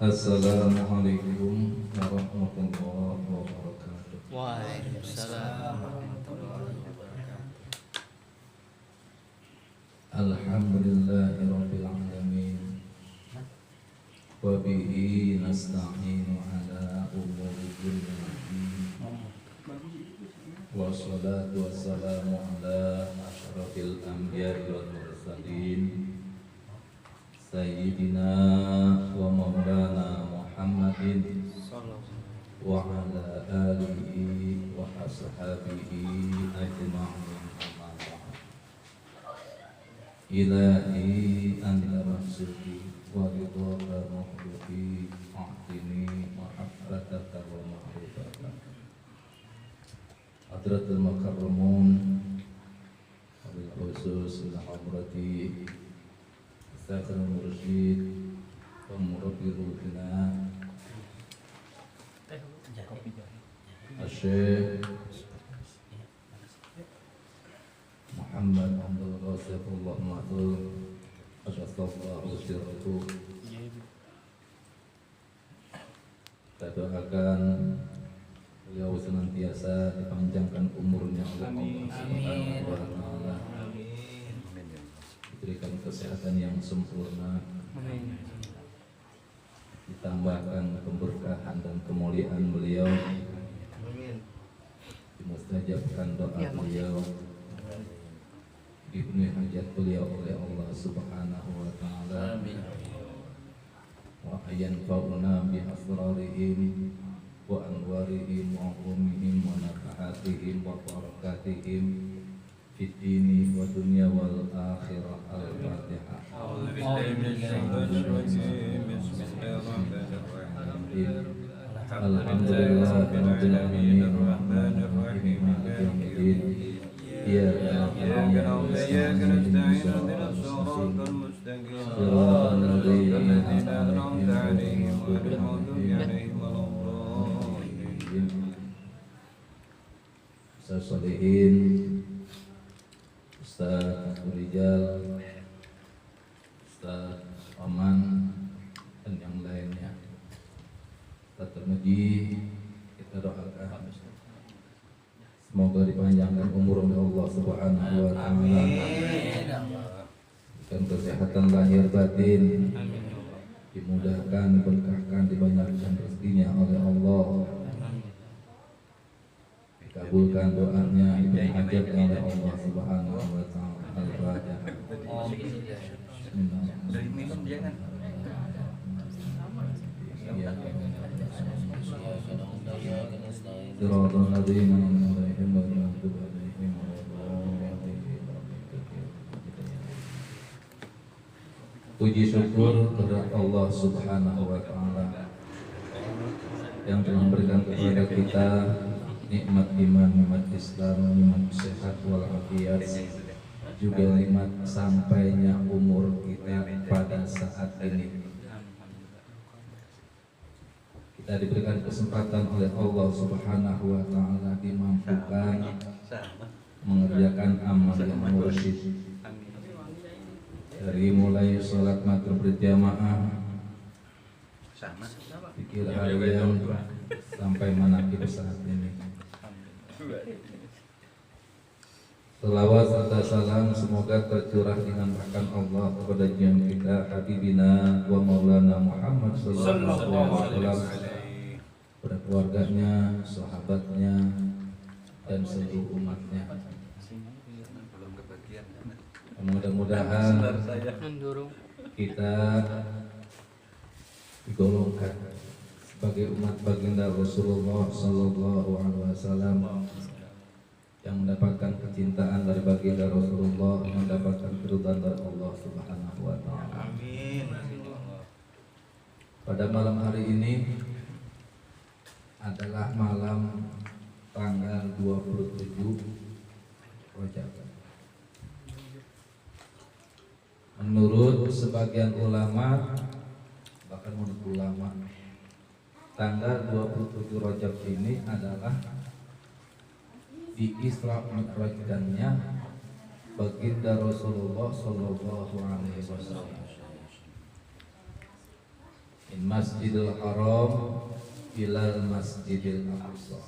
Assalamualaikum warahmatullahi wabarakatuh. Waalaikumsalam warahmatullahi wabarakatuh. Alhamdulillahirabbil alamin. Wa bihi nasta'inu ala umuri dunya. Wassalatu wassalamu ala asyrafil anbiya'i wal mursalin. Sayyidina wa maulana Muhammadin wa ala alihi wa ashabihi ajma'in. Ilahi anta maksudi wa ridhaka muhibbi a'tini mahabbataka wa mahabbataka. Hadratul makarramun wabil khusus ila hadrati Sayyidul Mursyid wa murabbi ruhina Syekh Muhammad Abdul Rasulullah Ma'tul Asyafallahu sirruhu. Kita doakan beliau senantiasa dipanjangkan umurnya oleh Allah Subhanahu wa ta'ala, diberikan kesehatan yang sempurna, ditambahkan keberkahan dan kemuliaan beliau, dimustajabkan doa beliau, dipenuhi hajat beliau oleh Allah Subhanahu wa ta'ala, wa yanfa'una bi asrarihim wa anwarihim wa ulumihim wa nafahatihim wa barakatihim fid dini wa dunya wal akhirah. Al-Fatihah. Alhamdulillahirabbil alamin arrahmanir rahim maliki yaumiddin. Iyyaka na'budu wa iyyaka nasta'in ihdinas siratal mustaqim siratal ladzina an'amta 'alaihim ghairil maghdubi 'alaihim waladdallin. Ustaz Sholihin, Ustaz Rijal, Ustaz Aman, dan yang lainnya. Kita termuji, kita doakan semoga dipanjangkan umur oleh Allah Subhanahu wa ta'ala, dan kesehatan lahir batin, dimudahkan, diberkahkan, dibanyakkan rezekinya oleh Allah, dikabulkan doanya, diberi hajatnya oleh Allah Subhanahu wa ta'ala. Al-Fatihah. Siratal ladzina an'amta 'alaihim ghairil maghdubi 'alaihim waladdallin. Puji syukur kepada Allah Subhanahu wa ta'ala yang telah memberikan kepada kita nikmat iman, nikmat Islam, nikmat sehat walafiat, juga nikmat sampainya umur kita pada saat ini. Kita diberikan kesempatan oleh Allah Subhanahu wa ta'ala, dimampukan mengerjakan amal yang mursyid, dari mulai sholat maghrib berjamaah, fikir harian, sampai manaqib saat ini. Selawat serta salam semoga tercurah dengan rahmat Allah kepada junjungan kita Habibina wa Maulana Muhammad sallallahu alaihi wasallam, kepada keluarganya, sahabatnya, dan seluruh umatnya. Mudah-mudahan kita digolongkan sebagai umat baginda Rasulullah sallallahu alaihi wasallam yang mendapatkan kecintaan dari baginda Rasulullah, mendapatkan keridhaan dari Allah Subhanahu wa ta'ala. Amin. Pada malam hari ini adalah malam tanggal 27 Rajab. Menurut sebagian ulama, bahkan menurut ulama, tanggal 27 Rajab ini adalah di Isra Mi'rajnya baginda Rasulullah sallallahu alaihi wasallam. Masjidil Haram ilal Masjidil Aqsa.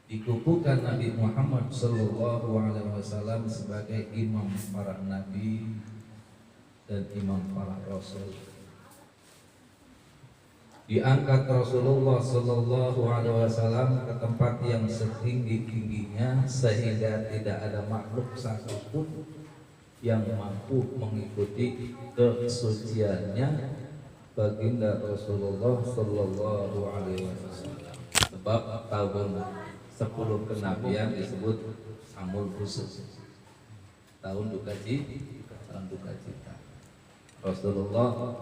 Dikukuhkan Nabi Muhammad sallallahu alaihi wasallam sebagai imam para nabi dan imam para rasul. Diangkat Rasulullah sallallahu alaihi wasallam ke tempat yang setinggi-tingginya sehingga tidak ada makhluk satupun yang mampu mengikuti kesuciannya baginda Rasulullah sallallahu alaihi wasallam. Sebab tahun 10 kenabian disebut Amul Khusus, tahun duka cita. Rasulullah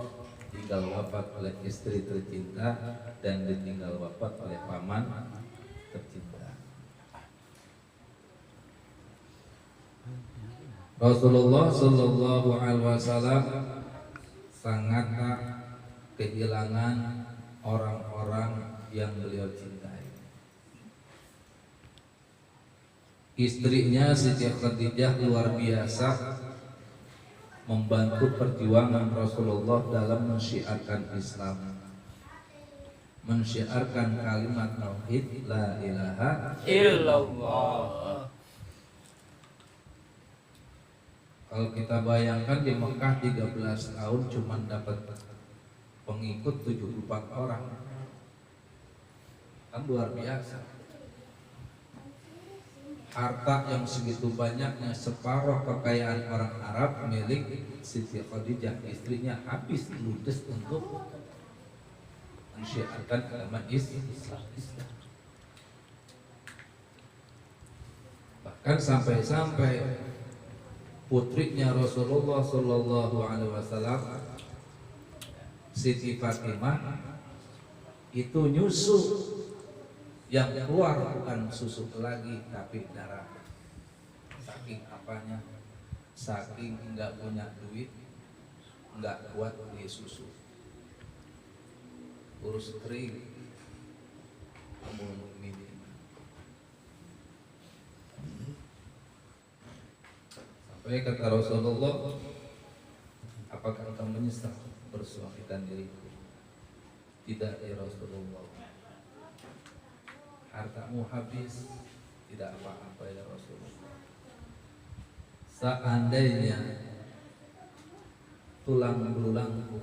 tinggal wafat oleh istri tercinta dan ditinggal wafat oleh paman tercinta. Rasulullah sallallahu alaihi wasallam sangat kehilangan orang-orang yang beliau cintai. Istrinya Siti Khadijah luar biasa membantu perjuangan Rasulullah dalam mensyiarkan Islam, mensyiarkan kalimat tauhid la ilaha illallah. Kalau kita bayangkan di Mekah 13 tahun cuma dapat pengikut 74 orang, kan luar biasa. Harta yang segitu banyaknya, separuh kekayaan orang Arab milik Siti Khadijah, istrinya, habis ludes untuk mensyiarkan agama Islam. Bahkan sampai-sampai putrinya Rasulullah sallallahu alaihi wasallam, Siti Fatimah, itu nyusu, yang keluar bukan susu lagi tapi darah. Saking apanya? Saking enggak punya duit, enggak kuat beli susu, urus kering, sampai kata Rasulullah, apakah engkau menyesal bersuamikan diriku? Tidak ya Rasulullah, hartamu habis, tidak apa-apa ya Rasulullah. Seandainya tulang belulangku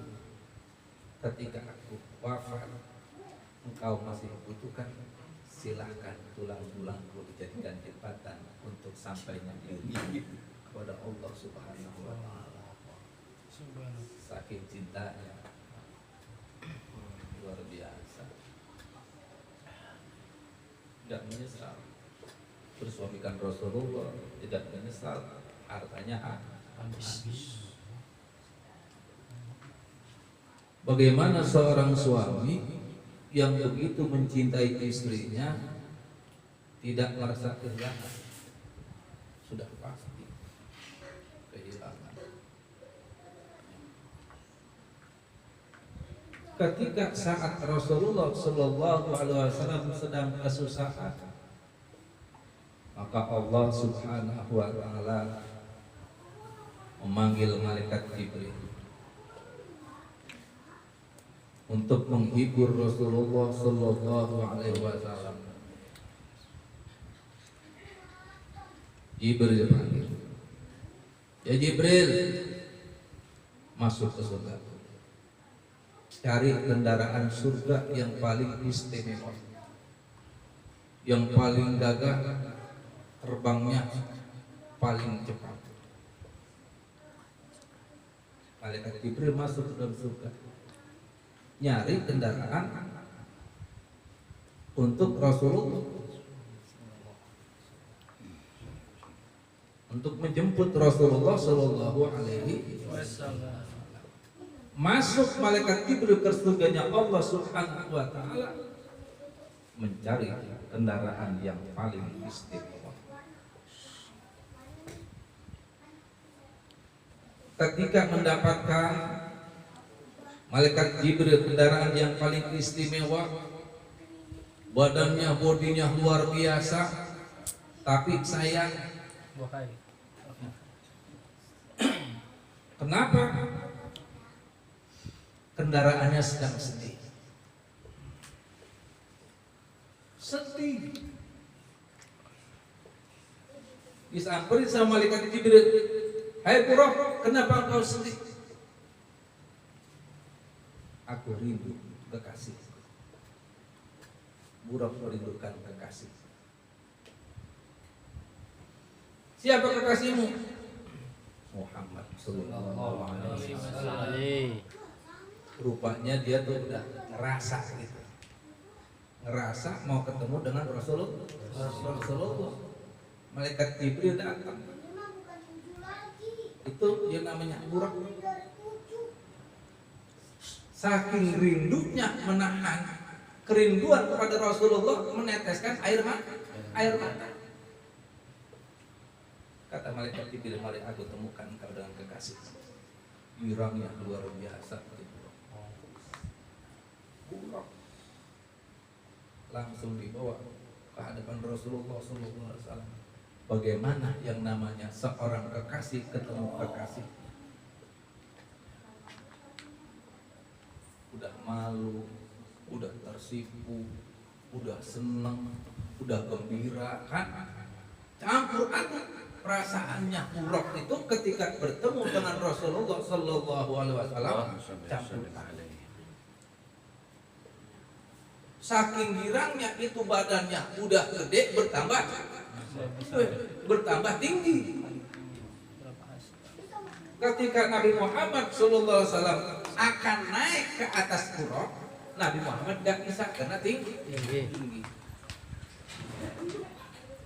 ketika aku wafat engkau masih butuhkan, silahkan tulang belulangku dijadikan jembatan untuk sampainya diri kepada Allah Subhanahu wa Ta'ala. Saking cintanya luar biasa. Tidak menyesal bersuamikan Rasulullah, tidak menyesal hartanya habis. Bagaimana seorang suami yang begitu mencintai istrinya tidak merasa kehilangan? Sudah pasti kehilangan. Ketika saat Rasulullah sallallahu alaihi wasallam sedang kesusahan, maka Allah Subhanahu wa Ta'ala memanggil malaikat Jibril untuk menghibur Rasulullah sallallahu alaihi wasallam. Jibril dipanggil, ya Jibril, masuk ke surga, cari kendaraan surga yang paling istimewa, yang paling gagah, terbangnya paling cepat. Malaikat Jibril masuk ke dalam surga, nyari kendaraan untuk Rasulullah, untuk menjemput Rasulullah sallallahu alaihi wasallam. Masuk malaikat Jibril ke surganya Allah Subhanahu wa Ta'ala, mencari kendaraan yang paling istimewa. Ketika mendapatkan malaikat Jibril kendaraan yang paling istimewa, badannya, bodinya luar biasa, tapi sayang, kenapa? kendaraannya sedang sedih. Sedih. Disamperin sama malaikat Jibril. Hai Buraq, kenapa engkau sedih? Aku rindu kekasih. Buraq merindukan kekasih. Siapa kekasihmu? Muhammad sallallahu alaihi wasallam. Rupanya dia tuh udah ngerasa gitu. Ngerasa mau ketemu dengan Rasulullah. Malaikat Jibril datang. Itu yang namanya Buraq. Saking rindunya menahan kerinduan kepada Rasulullah, meneteskan air mata. Kata malaikat Jibril, mari aku temukan kau dengan kekasih. Girangnya luar biasa. Buraq langsung dibawa ke hadapan Rasulullah SAW. Bagaimana yang namanya seorang kekasih ketemu kekasih? Udah malu, udah tersipu, udah seneng, udah gembira, kan? Campur aduk perasaannya Buraq itu ketika bertemu dengan Rasulullah Sallallahu Alaihi Wasallam. Campur aduk. Saking girangnya itu badannya udah gede bertambah tinggi. Ketika Nabi Muhammad Sallallahu Alaihi Wasallam akan naik ke atas Buraq, Nabi Muhammad gak bisa karena tinggi.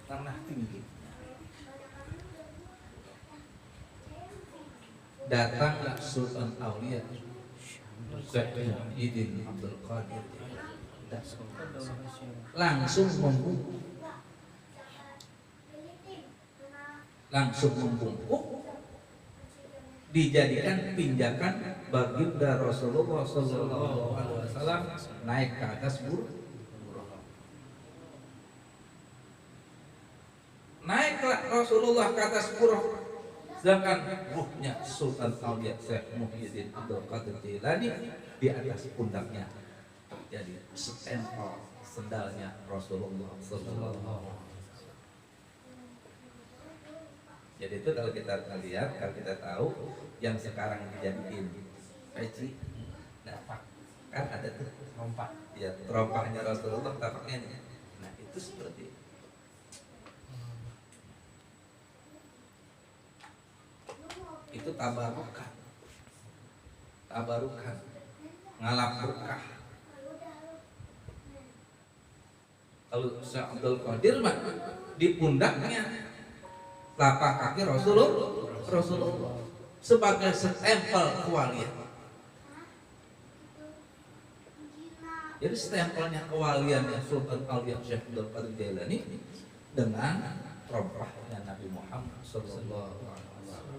Karena tinggi. Datanglah Sultan Aulia Syekh Muhyiddin Abdul Qadir, langsung membungkuk, dijadikan pinjakan baginda Rasulullah Sallallahu Alaihi Wasallam naik ke atas Buraq. Naiklah Rasulullah ke atas Buraq, sedangkan ruhnya Sultan Aulia Syekh Muhyiddin Abdul Qadir Jailani di atas pundaknya. Jadi stempel sendalnya Rasulullah Sallallahu Alaihi Wasallam. Jadi itu kalau kita lihat, kalau kita tahu yang sekarang dijadiin peci, nah kan ada tuh terompah, ya terompahnya Rasulullah tapaknya nih. Nah itu seperti itu. Itu tabarukan, ngalap berkah. Kalau Syekh Abdul Qadir mah di pundaknya telapak kaki Rasulullah sebagai stempel kewalian. Jadi stempelnya kewaliannya Sultan Aulia Syekh Abdul Qadir Jailani dengan terompahnya Nabi Muhammad Sallallahu Alaihi Wasallam.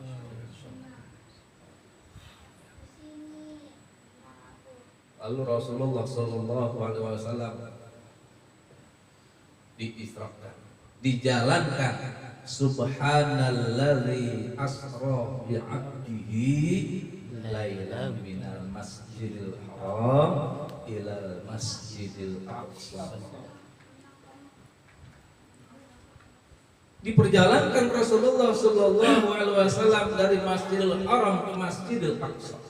Lalu Rasulullah Sallallahu Alaihi Wasallam diisrakan, dijalankan. Subhanalladzi asra bi'abdihi lailan minal masjidil haram ilal masjidil aqsa. Diperjalankan Rasulullah Sallallahu Alaihi Wasallam dari Masjidil Haram ke Masjidil Aqsa.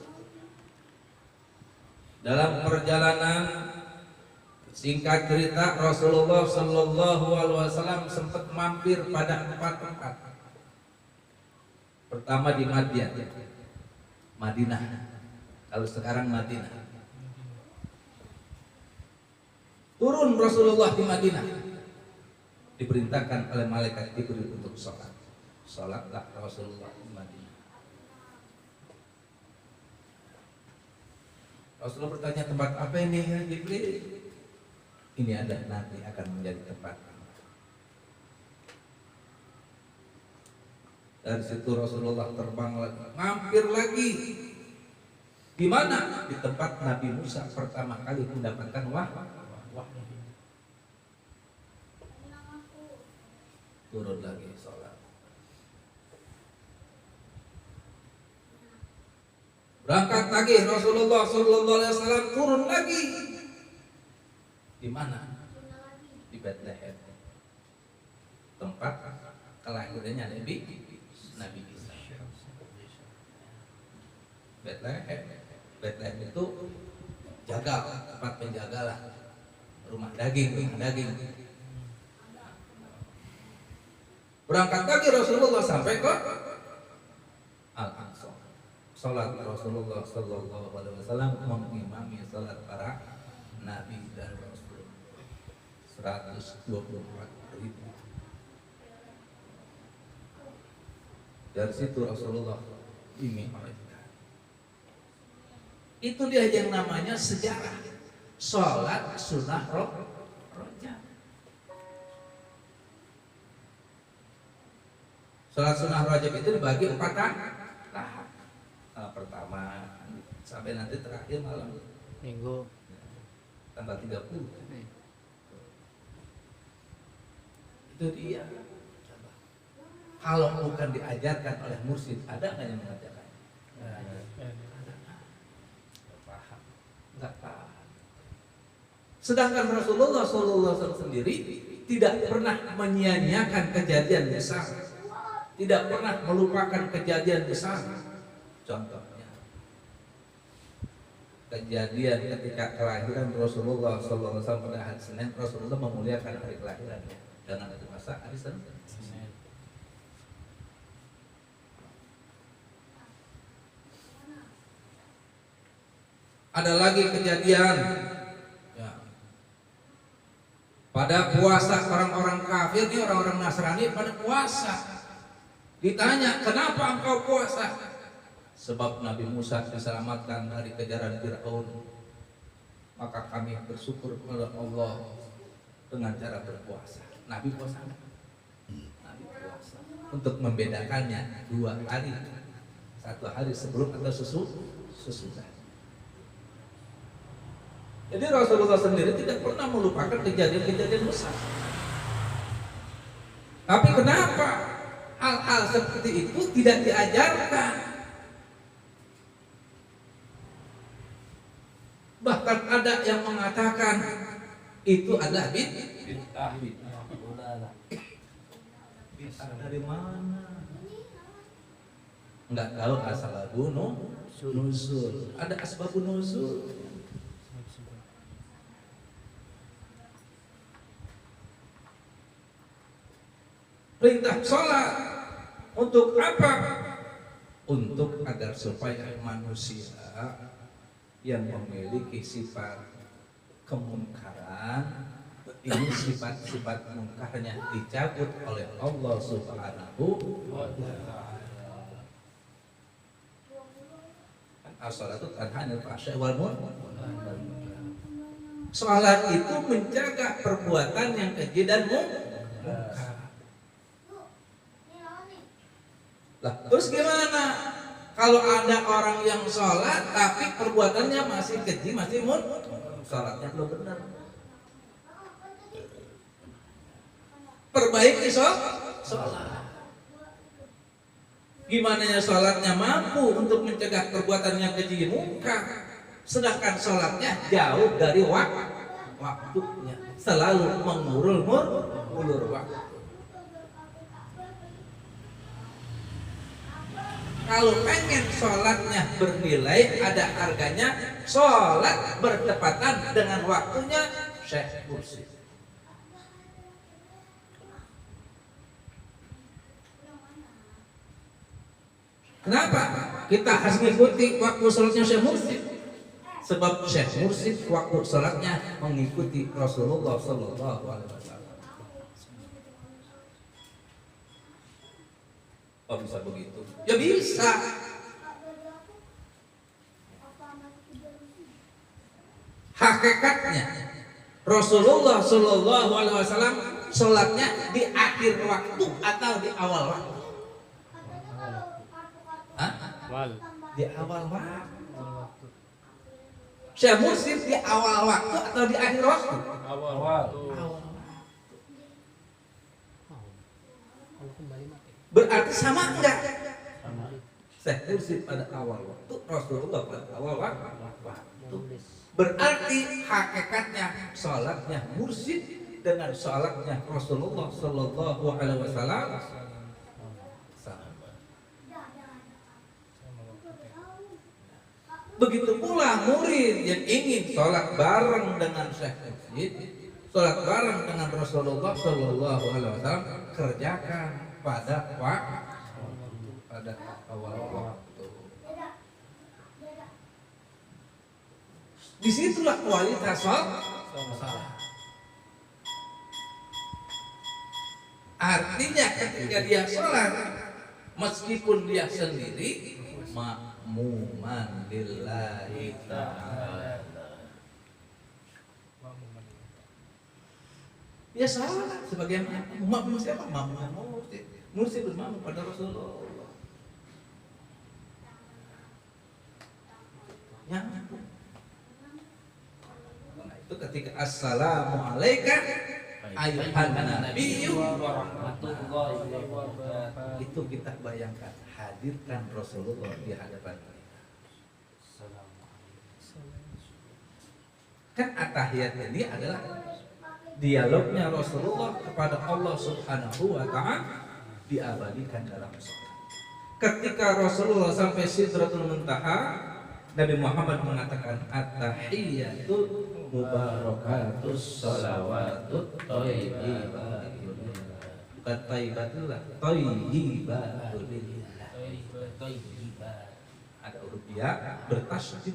Dalam perjalanan, singkat cerita, Rasulullah Sallallahu Alaihi Wasallam sempat mampir pada 4 tempat. Pertama di Madinah. Kalau sekarang Madinah. Turun Rasulullah di Madinah. Diperintahkan oleh malaikat Jibril untuk sholat. Sholatlah Rasulullah di Madinah. Rasulullah bertanya, tempat apa ini ya Jibril? Ini ada nanti akan menjadi tempat. Dari situ Rasulullah terbang lagi, mampir lagi. Di mana? Di tempat Nabi Musa pertama kali mendapatkan wahyu. Turun lagi sholat. Berangkat lagi Rasulullah sallallahu alaihi wasallam turun lagi. Di mana? Di Bethlehem. Tempat kelahirannya Nabi Isa. Bethlehem itu jagal, tempat penjaga lah. Rumah daging. Berangkat lagi Rasulullah sampai ke Al-Aqsa. Salat Rasulullah sallallahu alaihi wasallam mengimami salat para nabi dan rasul 124.000. Dari situ Rasulullah dimi'rajkan. Itu dia yang namanya sejarah salat sunnah rojab. Salat sunnah rojab itu dibagi 4 tahap. Pertama sampai nanti terakhir malam Minggu tanggal 30. Itu dia. Kalau bukan diajarkan oleh mursyid, ada nggak yang mengajarkan? Nggak paham. Sedangkan Rasulullah SAW sendiri tidak pernah menyia-nyiakan kejadian besar, tidak pernah melupakan kejadian besar. Contohnya kejadian ketika kelahiran Rasulullah SAW pada hari Senin, Rasulullah memuliakan hari kelahirannya dengan itu masa hari Senin. Ada lagi kejadian ya, pada puasa orang-orang kafir ini, orang-orang Nasrani pada puasa. Ditanya, kenapa engkau puasa? Sebab Nabi Musa diselamatkan dari kejaran Fir'aun. Maka kami bersyukur kepada Allah dengan cara berpuasa. Nabi puasa. Nabi puasa. Untuk membedakannya 2 hari. 1 hari sebelum atau sesudah. Jadi Rasulullah sendiri tidak pernah melupakan kejadian-kejadian besar. Tapi kenapa hal-hal seperti itu tidak diajarkan? Bahkan ada yang mengatakan itu adalah bid'ah. Bid'ah dari mana? Enggak tahu asbabun nuzul. Ada asbabun nuzul. Perintah sholat untuk apa? Untuk agar supaya manusia yang memiliki sifat kemungkaran, ini sifat-sifat mungkarnya dicabut oleh Allah Subhanahu wa ta'ala. As-shalatu tanha 'anil fahsya'i wal munkar. Salat itu menjaga perbuatan yang keji dan mungkar. Lah, terus gimana kalau ada orang yang sholat tapi perbuatannya masih keji, masih sholatnya belum benar? Perbaiki sholat. Gimana ya sholatnya mampu untuk mencegah perbuatan yang keji mungkar, sedangkan sholatnya jauh dari waktunya, selalu mengulur waktu. Kalau pengen sholatnya bernilai, ada harganya, sholat bertepatan dengan waktunya, Syekh Mursyid. Kenapa? Kita harus mengikuti waktu sholatnya Syekh Mursyid. Sebab Syekh Mursyid waktu sholatnya mengikuti Rasulullah Sallallahu Alaihi Wasallam. Oh, bisa begitu? Ya bisa. Hakikatnya Rasulullah Shallallahu Alaihi Wasallam sholatnya di akhir waktu atau di awal waktu? Di awal waktu. Syekh Mursyid di awal waktu atau di akhir waktu? Awal. Berarti sama enggak? Syekh Mursyid pada awal waktu, Rasulullah pada awal waktu. Berarti hakikatnya sholatnya mursyid dengan sholatnya Rasulullah Sallallahu Alaihi Wasallam sama. Begitu pula murid yang ingin sholat bareng dengan Syekh Mursyid, sholat bareng dengan Rasulullah Sallallahu Alaihi Wasallam, kerjakan pada awal waktu. Disitulah kualitas sholat. Artinya ketika dia sholat, meskipun dia sendiri, makmuman lillahi ta'ala, dia sholat sebagai makmum. Siapa? Makmum mursyid. Mursyid bermakmum pada Rasulullah. Yang itu ketika assalamualaikum ayuhan nabiyyu warahmatullahi wabarakatuh, itu kita bayangkan hadirkan Rasulullah di hadapan kita. Kan at-tahiyat ini adalah dialognya Rasulullah kepada Allah Subhanahu wa ta'ala, diabadikan dalam sholat. Ketika Rasulullah sampai Sidratul Muntaha, Nabi Muhammad mengatakan at-tahiyatul mubarakatus shalawatut thayyibatul, bukan thayyibatullah, thayyibatulillah. Ada huruf ya bertasydid.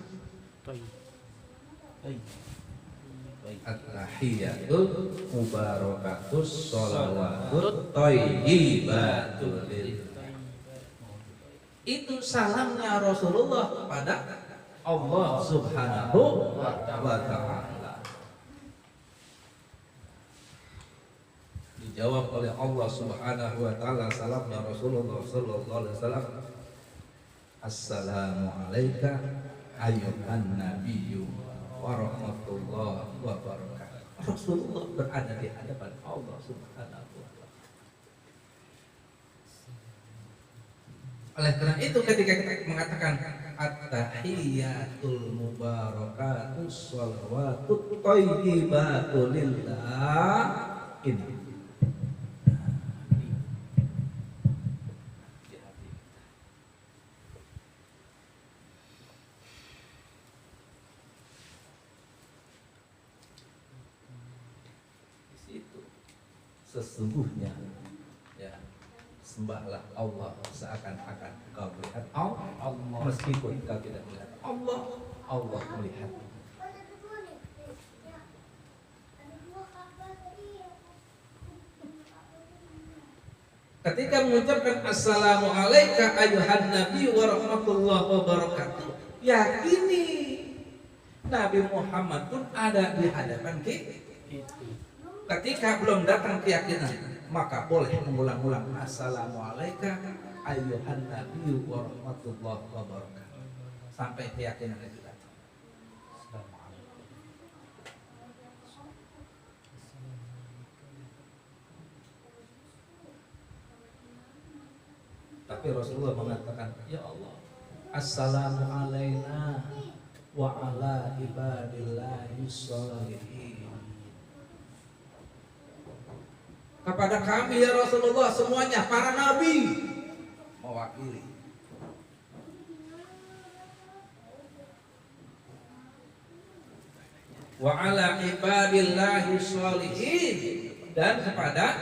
At-tahiyatul mubarakatus shalawatut thayyibatulillah. Itu salamnya Rasulullah kepada Allah Subhanahu wa ta'ala. Dijawab oleh Allah Subhanahu wa ta'ala salamnya Rasulullah sallallahu alaihi wasallam, assalamu alayka ayyuhan nabiyyu wa rahmatullahi wa barakatuh. Rasulullah berada di hadapan Allah Subhanahu wa ta'ala. Oleh karena itu ketika kita mengatakan at-tahiyatul mubarakatus shalawatut thayyibatulillah, ini di situ sesungguhnya ya, sembahlah Allah seakan-akan engkau melihat Allah, meskipun engkau tidak melihat Allah, Allah melihat. Ketika mengucapkan assalamu alayka ayyuhan nabi wa rahmatullahi wa barakatuh, yakini Nabi Muhammad pun ada di hadapan kita. Ketika belum datang keyakinan, maka boleh mengulang-ulang assalamualaikum ayyuhan nabiyyu wa rahmatullahi wa barakatuh sampai keyakinan itu datang. Tapi Rasulullah mengatakan, ya Allah, assalamu alaina wa ala ibadillahi sholihin. Kepada kami ya Rasulullah semuanya, para nabi mewakili. Wa ala ibadillahi sholihin, dan kepada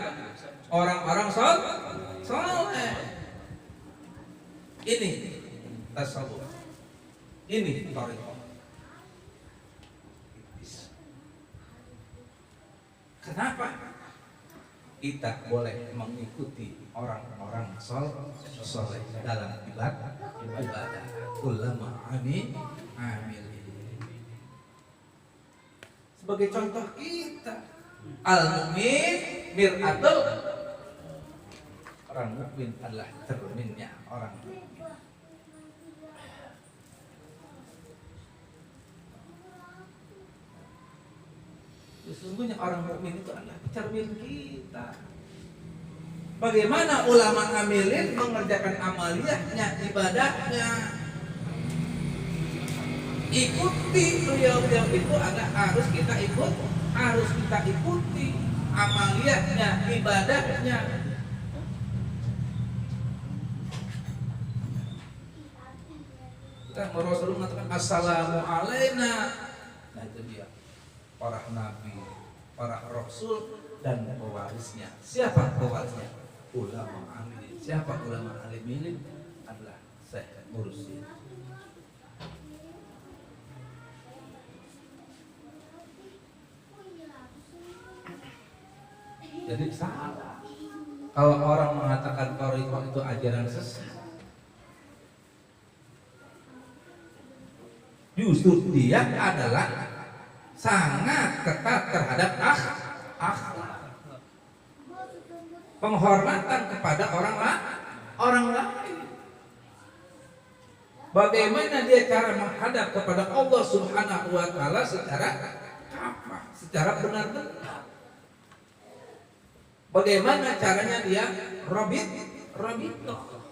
orang-orang saleh. Ini tasawuf, ini thariqah. Kenapa kita boleh mengikuti orang-orang soleh dalam ibadah? Ulama amil. Sebagai contoh kita, al-mu'min mir'atul, orang mukmin adalah cerminnya orang mukmin. Sesungguhnya orang mukmin itu adalah cermin kita. Bagaimana ulama amilin mengerjakan amaliyahnya, ibadahnya? Ikuti beliau-beliau itu harus kita ikuti amaliyahnya, ibadahnya. Kan Rasulullah mengatakan assalamu alaina. Nah itu dia, para nabi, para rasul dan pewarisnya. Siapa pewarisnya? Ulama amilin. Siapa ulama amilin? Adalah Syekh Mursyid. Jadi salah kalau orang mengatakan thariqah itu ajaran sesat. Justru dia adalah sangat ketat terhadap akhlak, penghormatan kepada orang lain. Bagaimana dia cara menghadap kepada Allah Subhanahu wa taala secara kafah, secara benar-benar. Bagaimana caranya dia rabitoh.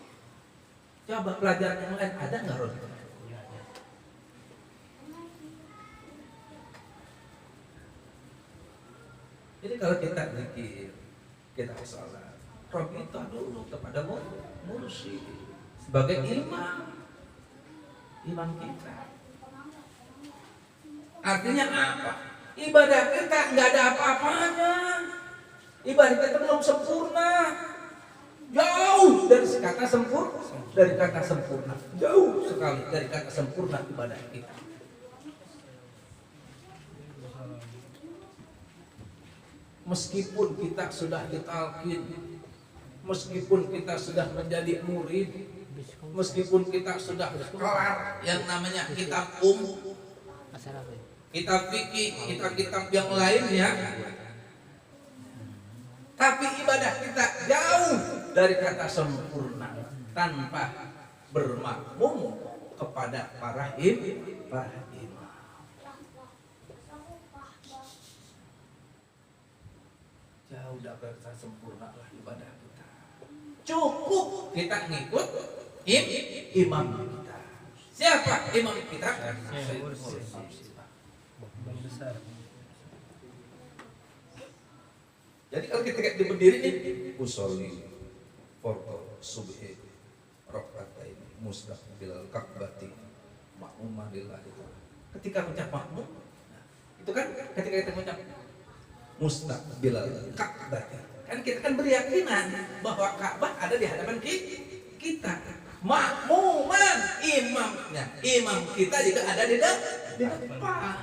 Coba pelajaran yang lain ada nggak rabitoh? Jadi kalau kita zikir, kita salat, rabitoh dulu kepada mursyid sebagai imam kita. Artinya apa? Ibadah kita nggak ada apa-apanya. Ibadah kita belum sempurna, jauh dari kata sempurna, jauh sekali dari kata sempurna ibadah kita. Meskipun kita sudah ditalqin, meskipun kita sudah menjadi murid, meskipun kita sudah kelar yang namanya kitab kitab fikih, kitab-kitab yang lainnya, tapi ibadah kita jauh dari kata sempurna, tanpa bermakmum kepada para imam. Jauh dari kata sempurna lah ibadah kita. Cukup kita ngikut imam kita. Siapa imam kita? Jadi kalau kita berdiri nih, usolli fardu subhi rakaatain mustaqbil ka'bati ma'mumah lillahi ta'ala. Ketika mengucap makmum, nah, itu kan ketika kita mengucap mustaqbil ka'bati, kan kita kan berkeyakinan bahwa Ka'bah ada di hadapan kita. Makmuman imamnya, imam kita juga ada di depan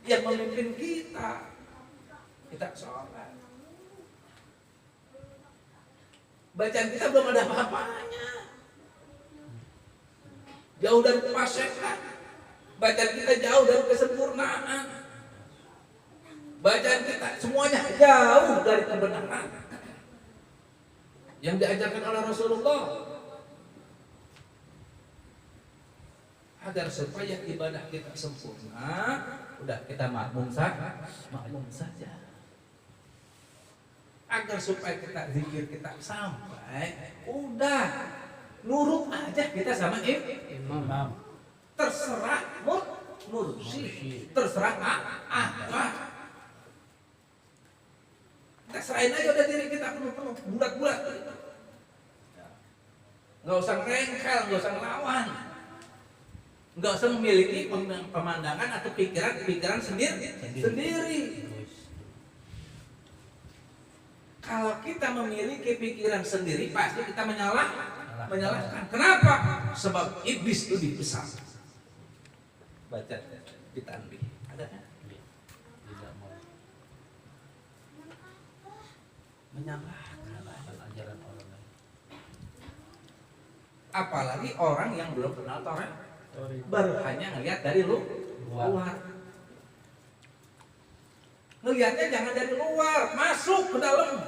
yang memimpin kita. Kita sholat, bacaan kita belum ada apa-apanya, jauh dari kefasihan. Bacaan kita jauh dari kesempurnaan. Bacaan kita semuanya jauh dari kebenaran yang diajarkan oleh Rasulullah. Agar supaya ibadah kita sempurna, udah kita makmum saja. Agar supaya kita zikir kita sampai, udah nurut aja kita sama imam. Terserah mursyid, terserah apa. Kita serahin aja udah diri kita penuh bulat-bulat. Nggak usah rengkel, nggak usah ngelawan, nggak usah memiliki pemandangan atau pikiran sendiri. Kalau kita memiliki pikiran sendiri, pasti kita menyalahkan. Kenapa? Sebab iblis itu dibesar. Baca di tanbih. Ada kan? Menyalahkan ajaran orang lain. Apalagi orang yang belum kenal Taurat, baru hanya ngelihat dari luar. Ngelihatnya jangan dari luar, masuk ke dalam.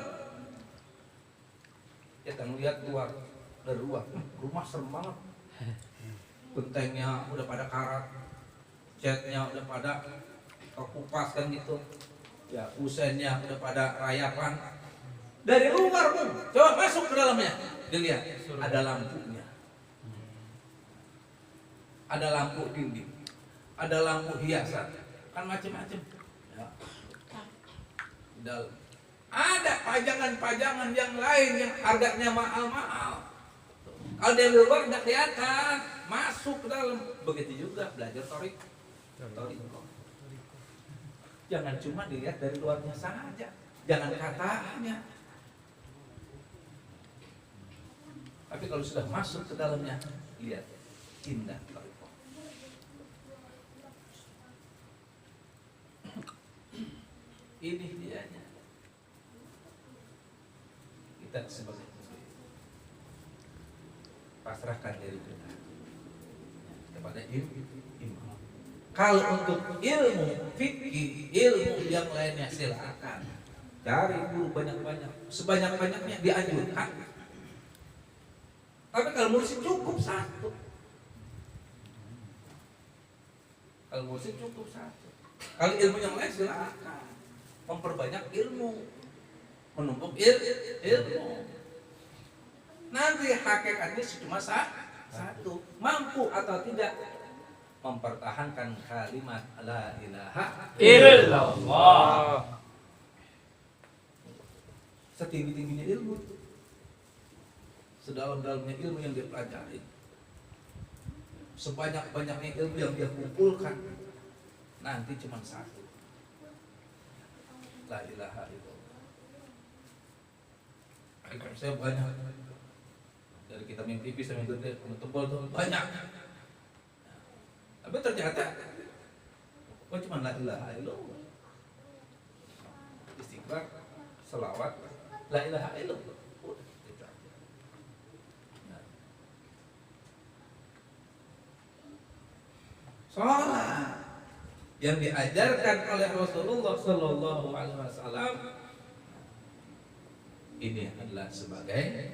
Kita ngelihat luar, dari luar, rumah serem banget. Gentengnya udah pada karat, catnya udah pada terkupas kan gitu. Ya, kusennya udah pada rayapan. Dari luar pun, coba masuk ke dalamnya, dilihat ada lampunya, ada lampu dinding, ada lampu hiasan, kan macam-macam. Ya. Di dalam ada pajangan-pajangan yang lain yang harganya mahal-mahal. Kalau dari luar tidak kelihatan, masuk ke dalam. Begitu juga belajar torik. Jangan cuma dilihat dari luarnya saja, jangan katanya. Tapi kalau sudah masuk ke dalamnya, lihat indah toriko. Ini dianya. Kita sebagai muslim pasrahkan diri kita kepada ilmu. Kalau untuk ilmu fikih, ilmu yang lainnya silakan cari guru banyak-banyak, sebanyak-banyaknya dianjurkan. Tapi kalau mursyid cukup satu. Kalau mursyid cukup satu. Kalau ilmu yang lain silakan memperbanyak ilmu, menumpuk ilmu. Nanti hakikatnya cuma satu, mampu atau tidak mempertahankan kalimat la ilaha illallah. Setinggi-tingginya ilmu, sedalam-dalamnya ilmu yang dia pelajari, sebanyak-banyaknya ilmu yang dia kumpulkan, nanti cuma satu, la ilaha illallah. Saya banyak dari kita main TV sampai gede, tebal tuh banyak. Tapi ternyata kok cuma la ilaha illallah. Istighfar, selawat, la ilaha illallah. Salat yang diajarkan oleh Rasulullah Sallallahu Alaihi Wasallam ini adalah sebagai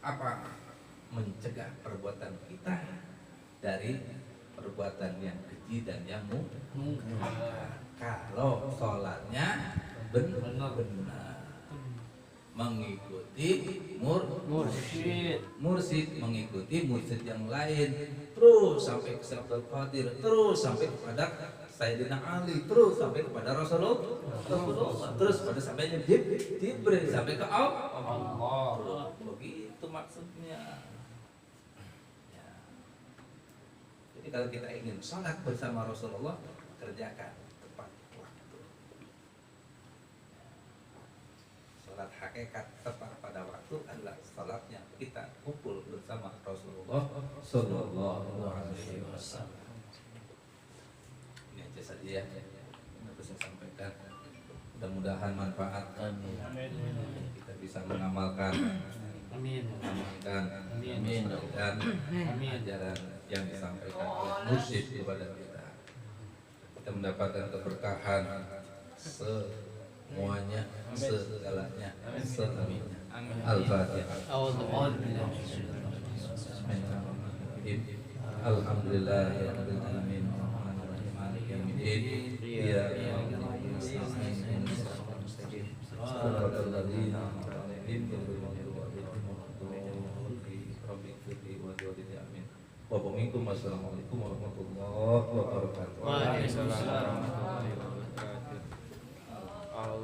apa? Mencegah perbuatan kita dari perbuatan yang keji dan yang mungkar. Kalau sholatnya benar mengikuti mursyid, mengikuti mursyid yang lain, terus sampai ke Abdul Qadir, terus sampai kepada Sayyidina Ali, terus sampai kepada Rasulullah, terus pada sampai Jibril, sampai ke Allah. Begitu maksudnya. Jadi kalau kita ingin sholat bersama Rasulullah, kerjakan tepat waktu. Sholat hakikat tepat pada waktu adalah sholatnya kita kumpul bersama Rasulullah Sallallahu Alaihi Wasallam. Ini aja saja ya yang bisa saya sampaikan. Mudah-mudahan manfaat. Kita bisa mengamalkan. Mengamalkan. Ajaran yang disampaikan oleh mursyid kepada kita. Kita mendapatkan keberkahan semuanya, segalanya, semuanya. Al-Fatihah. Alhamdulillahirabbil alamin. Arrahmanirrahim. Maliki yaumiddin. Iyyaka na'budu wa iyyaka nasta'in. Shiratal ladzina an'amta 'alaihim ghairil maghdubi 'alaihim waladdallin. Amin. Wassalamualaikum warahmatullahi wabarakatuh. Waalaikumsalam warahmatullahi wabarakatuh. Allah